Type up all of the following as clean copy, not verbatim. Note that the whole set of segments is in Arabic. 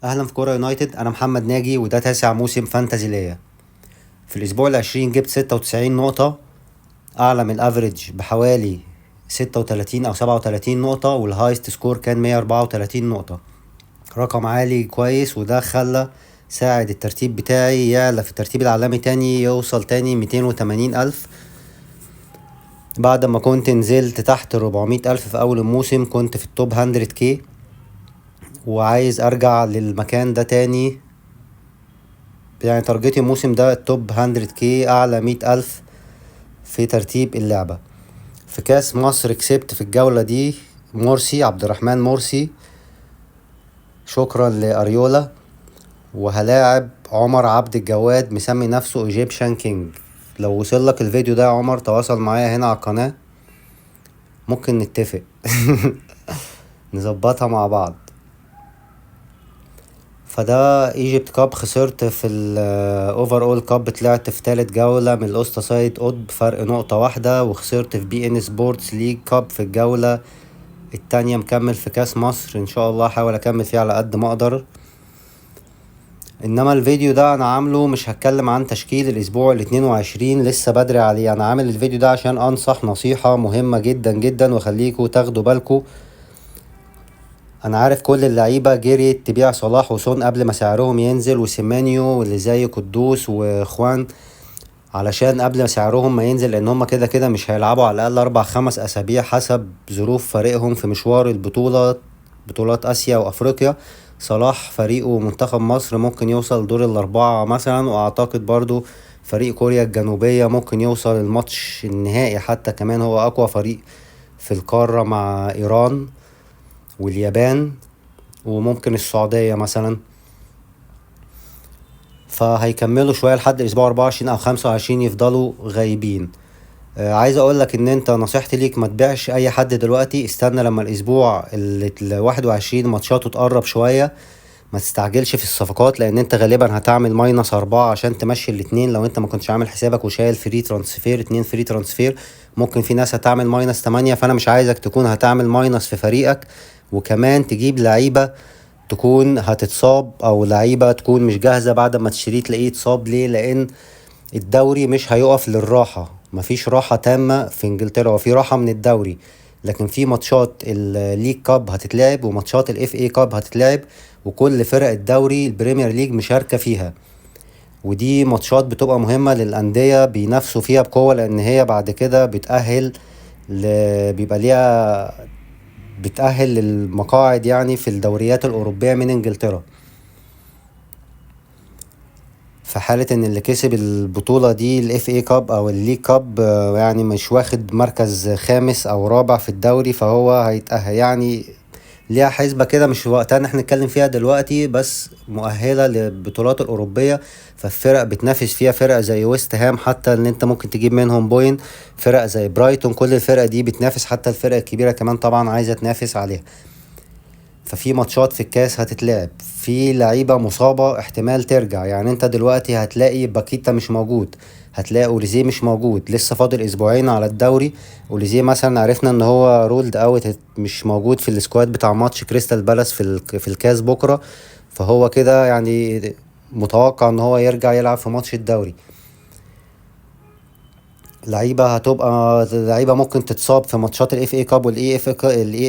اهلا في كوره يونايتد. انا محمد ناجي وده تاسع موسم فانتازي ليا. في الاسبوع العشرين جبت 96 نقطة، اعلى من الافريج بحوالي 36 او 37 نقطة، والهايست سكور كان 134 نقطة. رقم عالي كويس، وده خلى ساعد الترتيب بتاعي يعلى في الترتيب العالمي تاني، يوصل تاني 280 ألف. بعد ما كنت نزلت تحت 400 ألف في أول الموسم، كنت في التوب 100 كي، وعايز أرجع للمكان ده تاني. يعني تارجتي الموسم ده التوب 100 كي، اعلى 100 الف في ترتيب اللعبة. في كاس مصر كسبت في الجولة دي مرسي، عبد الرحمن مرسي، شكرا لاريولا. وهلاعب عمر عبد الجواد مسمي نفسه ايجيبشن كينج. لو وصل لك الفيديو ده يا عمر تواصل معايا هنا على القناة، ممكن نتفق نظبطها مع بعض. فده ايجيبت كاب، خسرت في الاوفر اول كاب، طلعت في تالت جولة من الاستا سايد قطب فرق نقطة واحدة، وخسرت في بي ان سبورتس ليج كاب في الجولة التانية. مكمل في كاس مصر ان شاء الله، احاول اكمل فيه على قد ما اقدر. انما الفيديو ده انا عامله مش هتكلم عن تشكيل الاسبوع ال22، لسه بدري عليه. انا عامل الفيديو ده عشان انصح نصيحة مهمة جدا جدا، وخليكوا تاخدوا بالكوا. انا عارف كل اللعيبه جريت تبيع صلاح وسون قبل ما سعرهم ينزل، وسيمانيو واللي زي قدوس واخوان، علشان قبل ما سعرهم ما ينزل، لان هم كده كده مش هيلعبوا على الاقل 4-5 اسابيع حسب ظروف فريقهم في مشوار البطولات، بطولات اسيا وافريقيا. صلاح فريقه ومنتخب مصر ممكن يوصل دور الاربعة مثلا، واعتقد برضو فريق كوريا الجنوبية ممكن يوصل الماتش النهائي حتى، كمان هو اقوى فريق في القارة مع ايران واليابان، وممكن السعودية مثلا. فهيكملوا شوية لحد الاسبوع 24 او 25 يفضلوا غايبين. عايز اقولك ان انت نصيحتي ليك ما تبيعش اي حد دلوقتي، استنى لما الاسبوع ال 21 ماتشاته تقرب شوية. ما تستعجلش في الصفقات، لان انت غالبا هتعمل -4 عشان تمشي الاتنين. لو انت ما كنتش عامل حسابك وشايل فري ترانسفير، 2 فري ترانسفير، ممكن في ناس هتعمل -8. فانا مش عايزك تكون هتعمل ماينس في فريقك، وكمان تجيب لعيبة تكون هتتصاب، او لعيبة تكون مش جاهزة بعد ما تشتريه تلاقيه اتصاب. ليه؟ لان الدوري مش هيقف للراحة، مفيش راحة تامة في انجلترا، وفي راحة من الدوري، لكن في ماتشات الليج كاب هتتلعب، وماتشات الاف اي كاب هتتلعب، وكل فرق الدوري البريمير ليج مشاركة فيها. ودي ماتشات بتبقى مهمة للأندية، بينافسوا فيها بقوة، لأن هي بعد كده بيبقى ليها بتأهل للمقاعد يعني في الدوريات الأوروبية من انجلترا. في حالة ان اللي كسب البطولة دي الاف اي كاب او الليج كاب، يعني مش واخد مركز خامس او رابع في الدوري، فهو هيتأهل يعني. ليها حسبة كده، مش وقتها ان احنا نتكلم فيها دلوقتي، بس مؤهلة للبطولات الأوروبية. فالفرق بتنافس فيها فرق زي ويست هام، حتى ان انت ممكن تجيب منهم بوينت. فرق زي برايتون، كل الفرق دي بتنافس، حتى الفرق الكبيرة كمان طبعا عايزة تنافس عليها. ففي ماتشات في الكاس هتتلعب، في لعيبة مصابة احتمال ترجع. يعني انت دلوقتي هتلاقي باكيتا مش موجود، هتلاقي اوليزيه مش موجود، لسه فاضل اسبوعين على الدوري. اوليزيه مثلا عرفنا ان هو رولد اوت، مش موجود في السكواد بتاع ماتش كريستال بالاس في الكاس بكرة. فهو كده يعني متوقع ان هو يرجع يلعب في ماتش الدوري. لعيبه ممكن تتصاب في ماتشات الاف اي كاب والاي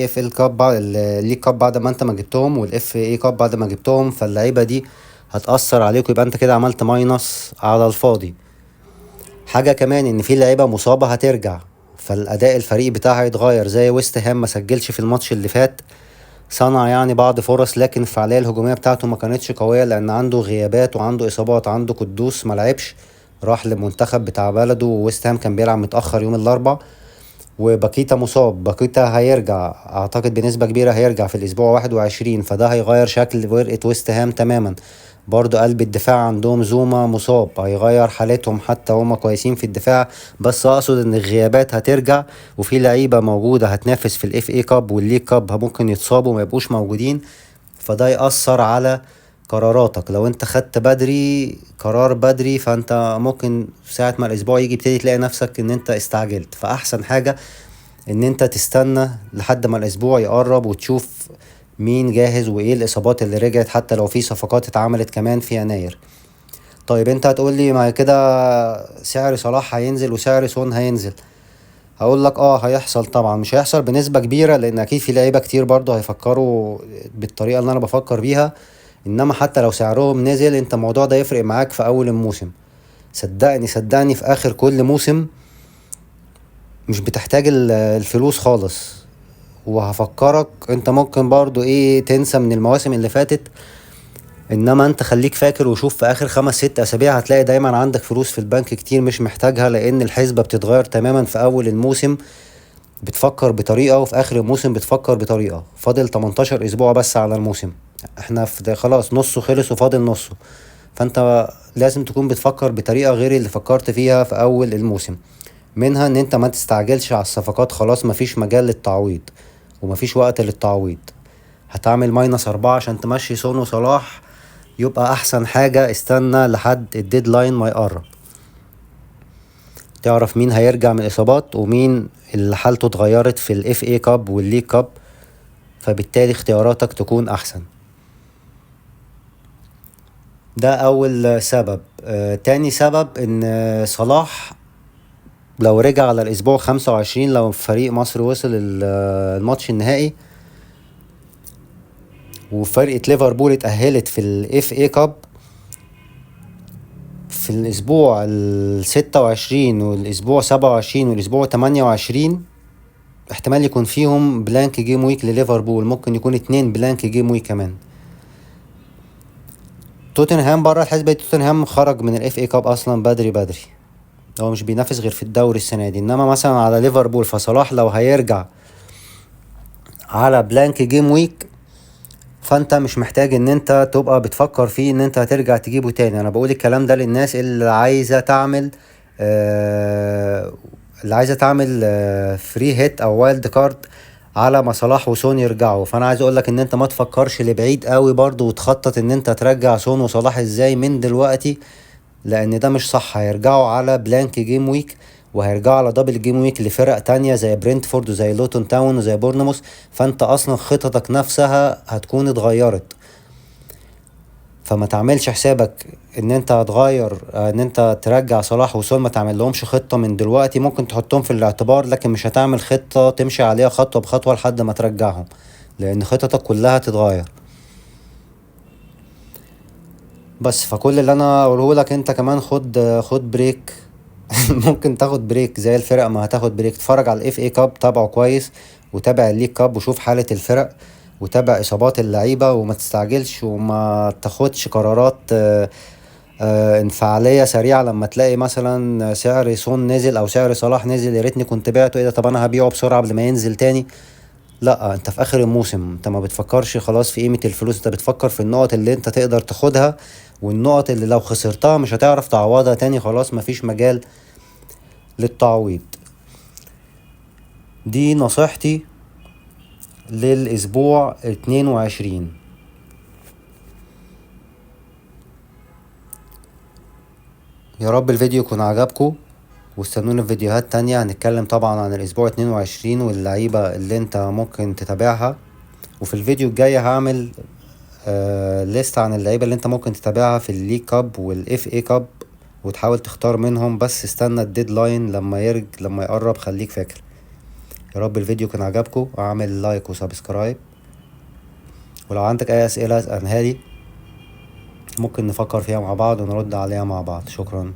اف ال كاب، الليج كاب بعد ما انت ما جبتهم، والاف اي كاب بعد ما جبتهم. فاللعيبه دي هتأثر عليك، يبقى انت كده عملت ماينس على الفاضي. حاجه كمان ان في لعيبه مصابه هترجع، فالاداء الفريق بتاعها هيتغير. زي ويست هام ما سجلش في الماتش اللي فات، صنع يعني بعض فرص، لكن الفعاليه الهجوميه بتاعته ما كانتش قويه، لان عنده غيابات وعنده اصابات. عنده قدوس ما لعبش، راح للمنتخب بتاع بلده، وويست هام كان بيلعب متاخر يوم الاربعاء. وباكيتا مصاب، باكيتا هيرجع اعتقد بنسبة كبيرة، هيرجع في الاسبوع 21، فده هيغير شكل فرقة ويست هام تماما. برضو قلب الدفاع عندهم زوما مصاب، هيغير حالتهم، حتى هما كويسين في الدفاع، بس اقصد ان الغيابات هترجع، وفي لعيبة موجودة هتنافس في الاف اي كاب والليج كاب ممكن يتصابوا ما يبقوش موجودين. فده يأثر على قراراتك. لو انت خدت بدري قرار بدري، فانت ممكن ساعة ما الاسبوع يجي ابتدي تلاقي نفسك ان انت استعجلت. فاحسن حاجة ان انت تستنى لحد ما الاسبوع يقرب، وتشوف مين جاهز وايه الاصابات اللي رجعت، حتى لو في صفقات اتعملت كمان في يناير. طيب انت هتقولي ما كده سعر صلاح هينزل وسعر سون هينزل. هقول لك هيحصل طبعا، مش هيحصل بنسبة كبيرة لان اكيد في لعيبة كتير برضه هيفكروا بالطريقة اللي انا بفكر بيها. انما حتى لو سعرهم نزل، انت الموضوع ده يفرق معاك في اول الموسم. صدقني صدقني في اخر كل موسم مش بتحتاج الفلوس خالص. وهفكرك انت ممكن برضو تنسى من المواسم اللي فاتت، انما انت خليك فاكر وشوف في اخر 5 6 اسابيع هتلاقي دايما عندك فلوس في البنك كتير مش محتاجها، لان الحسبة بتتغير تماما. في اول الموسم بتفكر بطريقة وفي اخر الموسم بتفكر بطريقة. فاضل 18 اسبوع بس على الموسم، احنا في ده خلاص نصه خلص وفاضل نصه. فانت لازم تكون بتفكر بطريقة غير اللي فكرت فيها في اول الموسم. منها ان انت ما تستعجلش على الصفقات، خلاص مفيش مجال للتعويض ومفيش وقت للتعويض. هتعمل -4 عشان تمشي سون وصلاح، يبقى احسن حاجة استنى لحد الديدلاين ما يقرب، تعرف مين هيرجع من الاصابات ومين اللي حالته اتغيرت في الاف اي كاب والليج كاب، فبالتالي اختياراتك تكون احسن. ده اول سبب. تاني سبب ان صلاح لو رجع على الاسبوع 25، لو فريق مصر وصل الماتش النهائي وفرقة ليفربول اتأهلت في الاف اي كاب في الاسبوع 26 والاسبوع 27 والاسبوع 28، احتمال يكون فيهم بلانك جيم ويك لليفربول، ممكن يكون 2 بلانك جيم ويك كمان. توتنهام بره الحسبة، توتنهام خرج من الاف اي كاب اصلا بدري بدري، هو مش بينافس غير في الدوري السنة دي. انما مثلا على ليفربول، فصلاح لو هيرجع على بلانك جيم ويك، فانت مش محتاج ان انت تبقى بتفكر فيه ان انت هترجع تجيبه تاني. انا بقول الكلام ده للناس اللي عايزة تعمل فري هيت او وايلد كارد على ما صلاح وسون يرجعوا. فانا عايز اقولك ان انت ما تفكرش لبعيد قوي برضو وتخطط ان انت ترجع سون وصلاح ازاي من دلوقتي، لان ده مش صح. هيرجعوا على بلانك جيم ويك وهيرجعوا على دبل جيم ويك لفرق تانية زي برينتفورد وزي لوتون تاون وزي بورنموث، فانت اصلا خططك نفسها هتكون اتغيرت. فما تعملش حسابك ان انت هتغير ان انت ترجع صلاح وسون، ما تعمل لهمش خطة من دلوقتي. ممكن تحطهم في الاعتبار لكن مش هتعمل خطة تمشي عليها خطوة بخطوة لحد ما ترجعهم، لان خططك كلها هتتغير. بس فكل اللي انا اقوله لك انت كمان خد بريك. ممكن تاخد بريك زي الفرق ما هتاخد بريك، اتفرج على الاف اي كاب تابعه كويس، وتابع الليج كاب وشوف حالة الفرق، وتابع اصابات اللعيبة، وما تستعجلش وما تاخدش قرارات انفعالية سريعة. لما تلاقي مثلا سعر سون نزل او سعر صلاح نزل، يا ريتني كنت بعته، ايه ده طب انا هبيعه بسرعة قبل ما ينزل تاني. لا، انت في اخر الموسم انت ما بتفكرش خلاص في قيمة الفلوس، انت بتفكر في النقط اللي انت تقدر تاخدها، والنقط اللي لو خسرتها مش هتعرف تعوضها تاني، خلاص مفيش مجال للتعويض. دي نصيحتي للأسبوع 22. يا رب الفيديو يكون عجبكم، واستنونا في فيديوهات تانية. هنتكلم طبعا عن الأسبوع 22 واللعيبة اللي انت ممكن تتابعها، وفي الفيديو الجاي هعمل ليست عن اللعيبة اللي انت ممكن تتابعها في الليج كاب والاف اي كاب، وتحاول تختار منهم. بس استنى الديدلاين لما يقرب، خليك فاكر. يا رب الفيديو كان عجبكم، اعمل لايك وسبسكرايب، ولو عندك اي اسئلة اسألها لي، ممكن نفكر فيها مع بعض ونرد عليها مع بعض. شكرا.